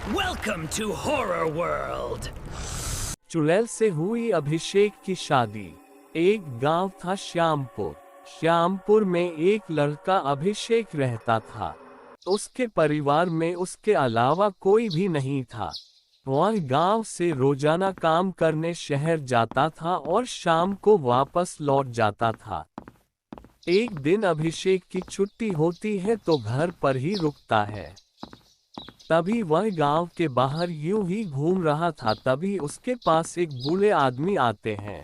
Welcome to Horror World. चुड़ैल से हुई अभिषेक की शादी। एक गांव था श्यामपुर। श्यामपुर में एक लड़का अभिषेक रहता था। उसके परिवार में उसके अलावा कोई भी नहीं था। वह गांव से रोजाना काम करने शहर जाता था और शाम को वापस लौट जाता था। एक दिन अभिषेक की छुट्टी होती है तो घर पर ही रुकता है। तभी वह गांव के बाहर यूं ही घूम रहा था, तभी उसके पास एक बूढ़े आदमी आते हैं।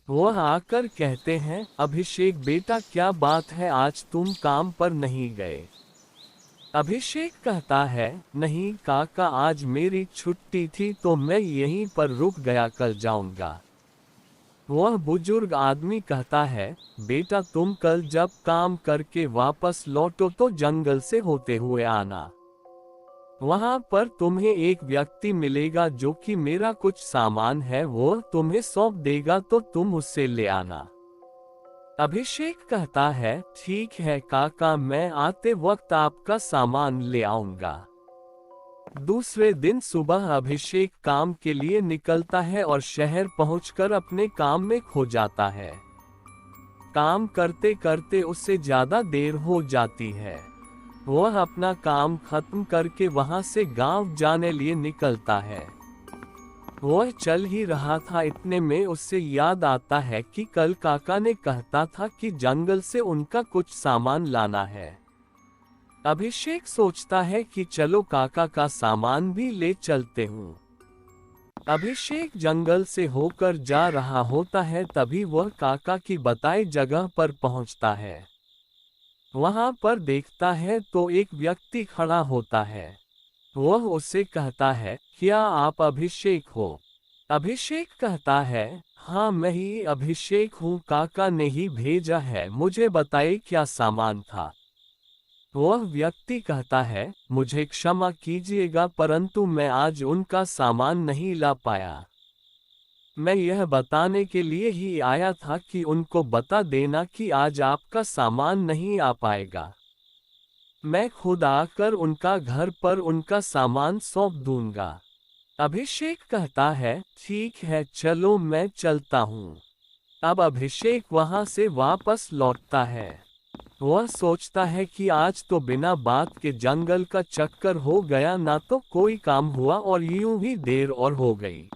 वह आकर कहते हैं, अभिषेक बेटा क्या बात है, आज तुम काम पर नहीं गए? अभिषेक कहता है, नहीं काका, आज मेरी छुट्टी थी तो मैं यहीं पर रुक गया, कल जाऊंगा। वह बुजुर्ग आदमी कहता है, बेटा तुम कल जब काम करके वापस लौटो तो जंगल से होते हुए आना। वहां पर तुम्हें एक व्यक्ति मिलेगा जो कि मेरा कुछ सामान है वो तुम्हें सौंप देगा, तो तुम उससे ले आना। अभिषेक कहता है, ठीक है काका, मैं आते वक्त आपका सामान ले आऊंगा। दूसरे दिन सुबह अभिषेक काम के लिए निकलता है और शहर पहुंचकर अपने काम में खो जाता है। काम करते करते उससे ज्यादा देर हो जाती है। वह अपना काम खत्म करके वहां से गांव जाने लिए निकलता है। वह चल ही रहा था, इतने में उससे याद आता है कि कल काका ने कहता था कि जंगल से उनका कुछ सामान लाना है। अभिषेक सोचता है कि चलो काका का सामान भी ले चलते हूँ। अभिषेक जंगल से होकर जा रहा होता है, तभी वह काका की बताई जगह पर पहुँचता है। वहां पर देखता है तो एक व्यक्ति खड़ा होता है। वह उससे कहता है, क्या आप अभिषेक हो? अभिषेक कहता है, हाँ मैं ही अभिषेक हूँ, काका ने ही भेजा है, मुझे बताइए क्या सामान था? वह व्यक्ति कहता है, मुझे क्षमा कीजिएगा परंतु मैं आज उनका सामान नहीं ला पाया। मैं यह बताने के लिए ही आया था कि उनको बता देना कि आज आपका सामान नहीं आ पाएगा। मैं खुद आकर उनका घर पर उनका सामान सौंप दूंगा। अभिषेक कहता है, ठीक है चलो मैं चलता हूँ। अब अभिषेक वहां से वापस लौटता है। वह सोचता है कि आज तो बिना बात के जंगल का चक्कर हो गया, ना तो कोई काम हुआ और यूं ही देर और हो गई।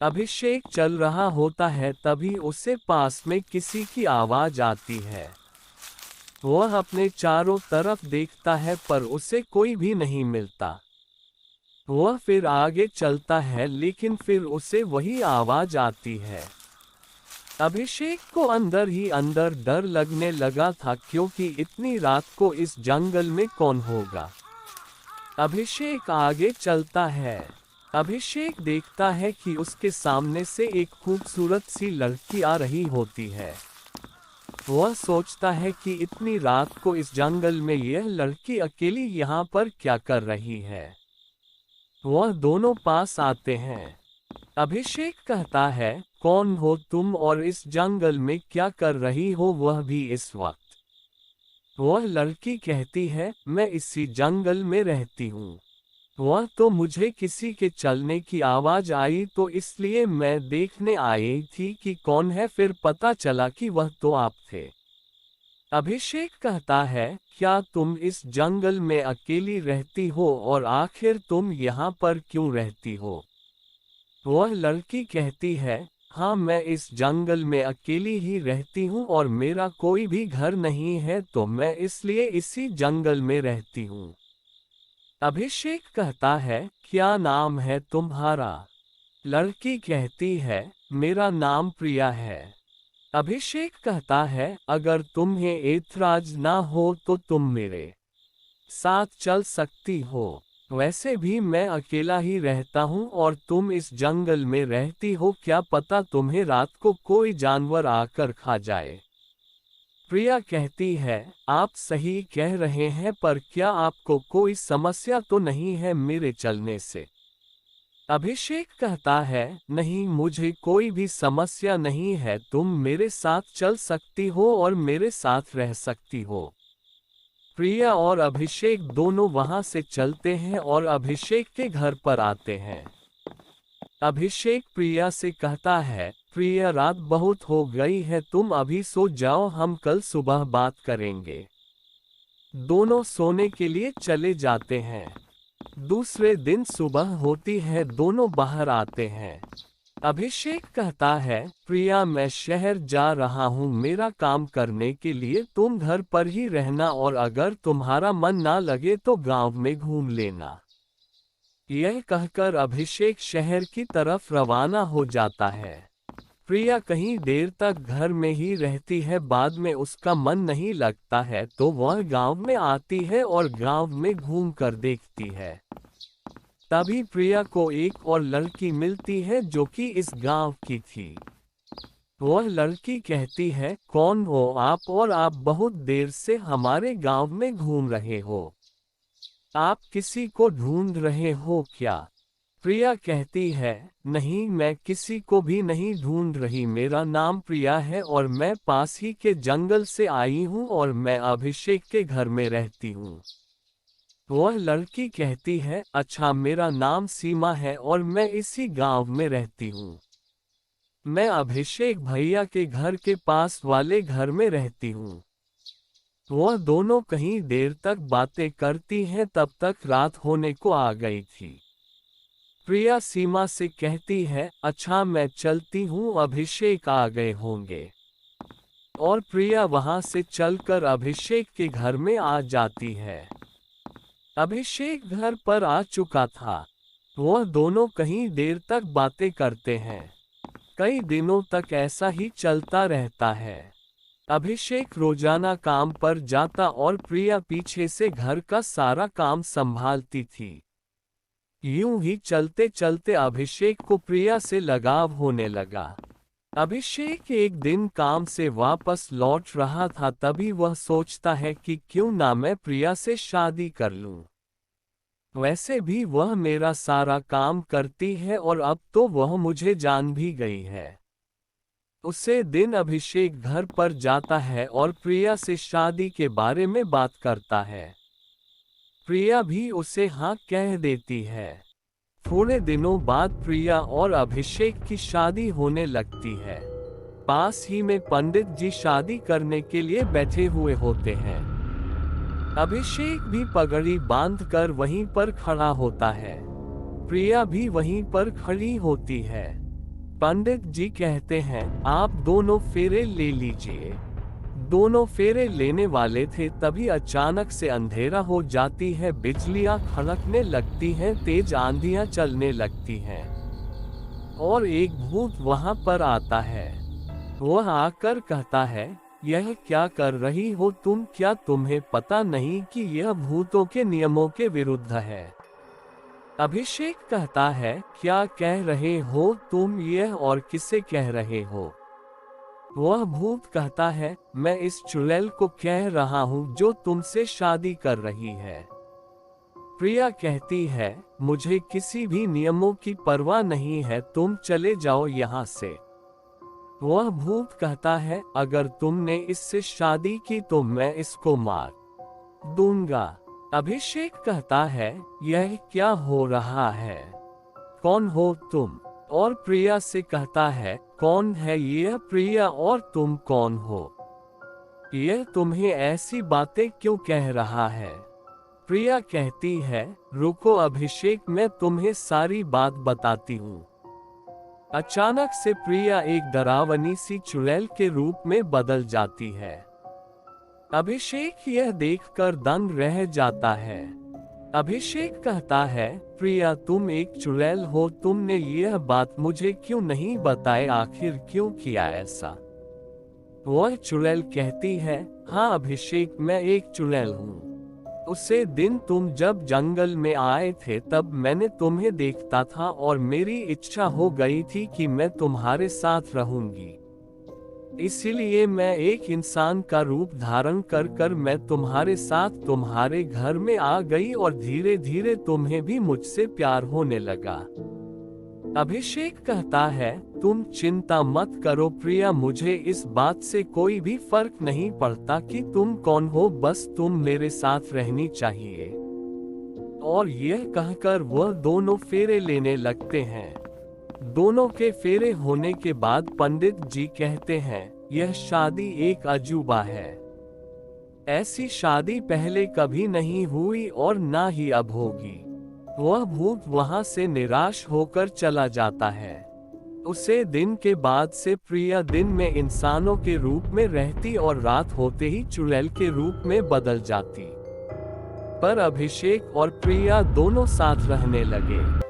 अभिषेक चल रहा होता है, तभी उसे पास में किसी की आवाज आती है। वह अपने चारों तरफ देखता है पर उसे कोई भी नहीं मिलता। वह फिर आगे चलता है लेकिन फिर उसे वही आवाज आती है। अभिषेक को अंदर ही अंदर डर लगने लगा था, क्योंकि इतनी रात को इस जंगल में कौन होगा। अभिषेक आगे चलता है। अभिषेक देखता है कि उसके सामने से एक खूबसूरत सी लड़की आ रही होती है। वह सोचता है कि इतनी रात को इस जंगल में यह लड़की अकेली यहाँ पर क्या कर रही है। वह दोनों पास आते हैं। अभिषेक कहता है, कौन हो तुम और इस जंगल में क्या कर रही हो, वह भी इस वक्त? वह लड़की कहती है, मैं इसी जंगल में रहती हूँ। वह तो मुझे किसी के चलने की आवाज आई तो इसलिए मैं देखने आई थी कि कौन है, फिर पता चला कि वह तो आप थे। अभिषेक कहता है, क्या तुम इस जंगल में अकेली रहती हो और आखिर तुम यहाँ पर क्यों रहती हो? वह लड़की कहती है, हाँ मैं इस जंगल में अकेली ही रहती हूँ और मेरा कोई भी घर नहीं है, तो मैं इसलिए इसी जंगल में रहती हूँ। अभिषेक कहता है, क्या नाम है तुम्हारा? लड़की कहती है, मेरा नाम प्रिया है। अभिषेक कहता है, अगर तुम्हें ऐतराज ना हो तो तुम मेरे साथ चल सकती हो। वैसे भी मैं अकेला ही रहता हूँ और तुम इस जंगल में रहती हो, क्या पता तुम्हें रात को कोई जानवर आकर खा जाए। प्रिया कहती है, आप सही कह रहे हैं, पर क्या आपको कोई समस्या तो नहीं है मेरे चलने से? अभिषेक कहता है, नहीं मुझे कोई भी समस्या नहीं है, तुम मेरे साथ चल सकती हो और मेरे साथ रह सकती हो। प्रिया और अभिषेक दोनों वहां से चलते हैं और अभिषेक के घर पर आते हैं। अभिषेक प्रिया से कहता है, प्रिया रात बहुत हो गई है, तुम अभी सो जाओ, हम कल सुबह बात करेंगे। दोनों सोने के लिए चले जाते हैं। दूसरे दिन सुबह होती है, दोनों बाहर आते हैं। अभिषेक कहता है, प्रिया मैं शहर जा रहा हूँ मेरा काम करने के लिए, तुम घर पर ही रहना और अगर तुम्हारा मन ना लगे तो गांव में घूम लेना। यह कहकर अभिषेक शहर की तरफ रवाना हो जाता है। प्रिया कहीं देर तक घर में ही रहती है, बाद में उसका मन नहीं लगता है तो वह गांव में आती है और गांव में घूमकर देखती है। तभी प्रिया को एक और लड़की मिलती है जो कि इस गांव की थी। वह लड़की कहती है, कौन हो आप और आप बहुत देर से हमारे गांव में घूम रहे हो, आप किसी को ढूंढ रहे हो क्या? प्रिया कहती है, नहीं मैं किसी को भी नहीं ढूंढ रही, मेरा नाम प्रिया है और मैं पास ही के जंगल से आई हूँ और मैं अभिषेक के घर में रहती हूँ। वह लड़की कहती है, अच्छा मेरा नाम सीमा है और मैं इसी गांव में रहती हूँ। मैं अभिषेक भैया के घर के पास वाले घर में रहती हूँ। वह दोनों कहीं देर तक बातें करती हैं, तब तक रात होने को आ गई थी। प्रिया सीमा से कहती है, अच्छा मैं चलती हूँ, अभिषेक आ गए होंगे। और प्रिया वहां से चलकर अभिषेक के घर में आ जाती है। अभिषेक घर पर आ चुका था। वह दोनों कहीं देर तक बातें करते हैं। कई दिनों तक ऐसा ही चलता रहता है। अभिषेक रोजाना काम पर जाता और प्रिया पीछे से घर का सारा काम संभालती थी। यूं ही चलते चलते अभिषेक को प्रिया से लगाव होने लगा। अभिषेक एक दिन काम से वापस लौट रहा था, तभी वह सोचता है कि क्यों ना मैं प्रिया से शादी कर लूं। वैसे भी वह मेरा सारा काम करती है और अब तो वह मुझे जान भी गई है। उसे दिन अभिषेक घर पर जाता है और प्रिया से शादी के बारे में बात करता है। प्रिया भी उसे हाँ कह देती है। थोड़े दिनों बाद प्रिया और अभिषेक की शादी होने लगती है। पास ही में पंडित जी शादी करने के लिए बैठे हुए होते हैं। अभिषेक भी पगड़ी बांधकर वहीं पर खड़ा होता है। प्रिया भी वहीं पर खड़ी होती है। पंडित जी कहते हैं, आप दोनों फेरे ले लीजिए। दोनों फेरे लेने वाले थे, तभी अचानक से अंधेरा हो जाती है, बिजलियां खड़कने लगती हैं, तेज आंधियां चलने लगती हैं और एक भूत वहां पर आता है। वह आकर कहता है, यह क्या कर रही हो तुम, क्या तुम्हें पता नहीं कि यह भूतों के नियमों के विरुद्ध है? अभिषेक कहता है, क्या कह रहे हो तुम यह और किसे कह रहे हो? वह भूत कहता है, मैं इस चुड़ैल को कह रहा हूँ जो तुमसे शादी कर रही है। प्रिया कहती है, मुझे किसी भी नियमों की परवाह नहीं है, तुम चले जाओ यहाँ से। वह भूत कहता है, अगर तुमने इससे शादी की तो मैं इसको मार दूंगा। अभिषेक कहता है, यह क्या हो रहा है, कौन हो तुम? और प्रिया से कहता है, कौन है यह? प्रिया, और तुम कौन हो? यह तुम्हें ऐसी बातें क्यों कह रहा है? प्रिया कहती है, रुको अभिषेक, मैं तुम्हें सारी बात बताती हूँ। अचानक से प्रिया एक डरावनी सी चुड़ैल के रूप में बदल जाती है। अभिषेक यह देखकर दंग रह जाता है। अभिषेक कहता है, प्रिया तुम एक चुड़ैल हो, तुमने यह बात मुझे क्यों नहीं बताई, आखिर क्यों किया ऐसा? वह चुड़ैल कहती है, हाँ अभिषेक, मैं एक चुड़ैल हूँ। उसे दिन तुम जब जंगल में आए थे तब मैंने तुम्हें देखता था और मेरी इच्छा हो गई थी कि मैं तुम्हारे साथ रहूंगी। इसीलिए मैं एक इंसान का रूप धारण कर मैं तुम्हारे साथ तुम्हारे घर में आ गई और धीरे धीरे तुम्हें भी मुझसे प्यार होने लगा। अभिषेक कहता है, तुम चिंता मत करो प्रिया, मुझे इस बात से कोई भी फर्क नहीं पड़ता कि तुम कौन हो, बस तुम मेरे साथ रहनी चाहिए। और यह कहकर वह दोनों फेरे लेने लगते हैं। दोनों के फेरे होने के बाद पंडित जी कहते हैं, यह शादी एक अजूबा है। ऐसी शादी पहले कभी नहीं हुई और ना ही अब होगी। वह भूत वहां से निराश होकर चला जाता है। उसे दिन के बाद से प्रिया दिन में इंसानों के रूप में रहती और रात होते ही चुड़ैल के रूप में बदल जाती। पर अभिषेक और प्रिया दोनों साथ रहने लगे।